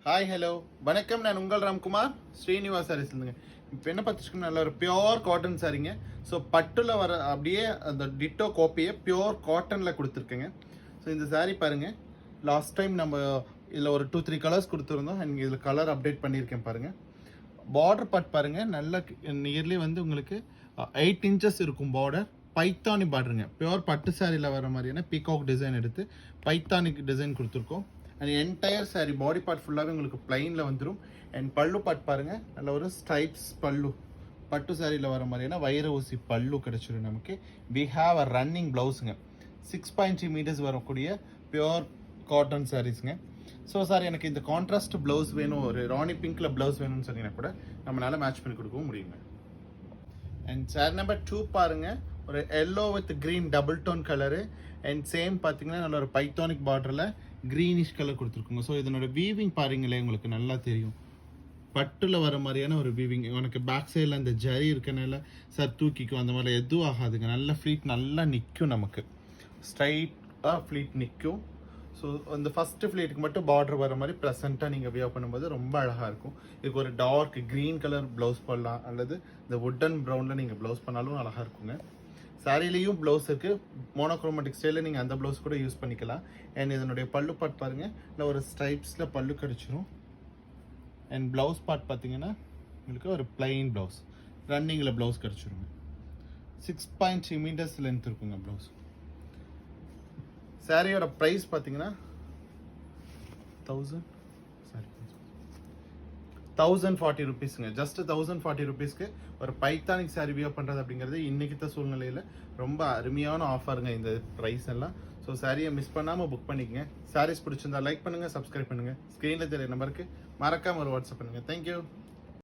Hi hello வணக்கம். நான் உங்கள் ராம்குமார் ஸ்ரீனிவாஸ் சாரீஸ்ங்க. இப்போ என்ன பார்த்துச்சுக்கோங்க, நல்ல ஒரு பியோர் காட்டன் சாரீங்க. ஸோ பட்டில் வர அப்படியே அந்த டிட்டோ காப்பியை பியோர் காட்டனில் கொடுத்துருக்கேங்க. ஸோ இந்த சாரீ பாருங்கள், லாஸ்ட் டைம் நம்ம இதில் ஒரு 2-3 கலர்ஸ் கொடுத்துருந்தோம். அண்ட் இதில் கலர் அப்டேட் பண்ணியிருக்கேன் பாருங்கள். பார்டர் பார்ட் பாருங்கள், நல்ல நியர்லி வந்து உங்களுக்கு 8 inches இருக்கும் பார்டர். பைத்தானி பார்டருங்க, பியோர் பட்டு சாரியில் வர மாதிரியான பீகாக் டிசைன் எடுத்து பைத்தானிக் டிசைன் கொடுத்துருக்கோம். And entire sorry body part ஃபுல்லாகவே உங்களுக்கு பிளைனில் வந்துடும். அண்ட் பல்லு பார்ட் பாருங்கள், நல்ல ஒரு ஸ்ட்ரைப்ஸ் பல்லு, பட்டு சாரியில் வர மாதிரியான வைர ஊசி பல்லு கிடச்சிடும் நமக்கு. வி ஹாவ் அ ரன்னிங் ப்ளவுஸுங்க, 6.3 meters வரக்கூடிய பியோர் காட்டன் சாரீஸுங்க. ஸோ சார் எனக்கு இந்த கான்ட்ராஸ்ட் ப்ளவுஸ் வேணும், ஒரு ராணி பிங்க்கில் ப்ளவுஸ் வேணும்னு சொன்னீங்கன்னா கூட நம்மளால் மேட்ச் பண்ணி கொடுக்கவும் முடியுங்க. அண்ட் சார் நம்பர் 2 பாருங்கள், ஒரு yellow with green double tone colour. And same பார்த்தீங்கன்னா நல்ல ஒரு பைத்தானிக் பார்டரில் க்ரீனிஷ் கலர் கொடுத்துருக்குங்க. ஸோ இதனோட வீவிங் பாருங்களே, உங்களுக்கு நல்லா தெரியும், பட்டில் வர மாதிரியான ஒரு வீவிங். உனக்கு பேக் சைடில் அந்த ஜரி இருக்கனால சார் தூக்கிக்கும், அந்த மாதிரி எதுவும் ஆகாதுங்க. நல்ல ஃப்ளீட் நல்லா நிற்கும், நமக்கு ஸ்ட்ரைட்டாக ஃப்ளீட் நிற்கும். ஸோ அந்த ஃபஸ்ட்டு ஃப்ளீட்டுக்கு மட்டும் பார்டர் வர மாதிரி ப்ரெசென்ட்டாக நீங்கள் வியர் பண்ணும்போது ரொம்ப அழகாக இருக்கும். இதுக்கு ஒரு டார்க் க்ரீன் கலர் ப்ளவுஸ் பண்ணலாம், அல்லது இந்த வுட்டன் ப்ரௌனில் நீங்கள் ப்ளவுஸ் பண்ணாலும் அழகாக இருக்குங்க. சாரிலையும் ப்ளவுஸ் இருக்குது, மோனோக்ரோமேட்டிக் ஸ்டைலில் நீங்கள் அந்த ப்ளவுஸ் கூட யூஸ் பண்ணிக்கலாம். அண்ட் இதனுடைய பல்லு பார்ட் பாருங்கள், இல்லை ஒரு ஸ்ட்ரைப்ஸில் பல்லு கிடச்சிரும். அண்ட் ப்ளவுஸ் பார்ட் பார்த்தீங்கன்னா உங்களுக்கு ஒரு பிளைன் ப்ளவுஸ், ரன்னிங்கில் ப்ளவுஸ் கிடச்சிருங்க. 6.3 meters லென்த் இருக்குங்க ப்ளவுஸ். சாரியோட ப்ரைஸ் பார்த்தீங்கன்னா 1040 rupeesங்க. ஜஸ்ட் 1040 rupeesக்கு ஒரு பைத்தானிக் சாரி வியர் பண்ணுறது அப்படிங்கிறது இன்றைக்கி சூழ்நிலையில் ரொம்ப அருமையான ஆஃபருங்க இந்த ப்ரைஸ் எல்லாம். ஸோ சாரியை மிஸ் பண்ணாமல் புக் பண்ணிக்கங்க. சாரீஸ் பிடிச்சிருந்தா லைக் பண்ணுங்கள், சப்ஸ்கிரைப் பண்ணுங்கள். ஸ்க்ரீனில் தெரிய நம்பருக்கு மறக்காமல் ஒரு வாட்ஸ்அப் பண்ணுங்கள். தேங்க்யூ.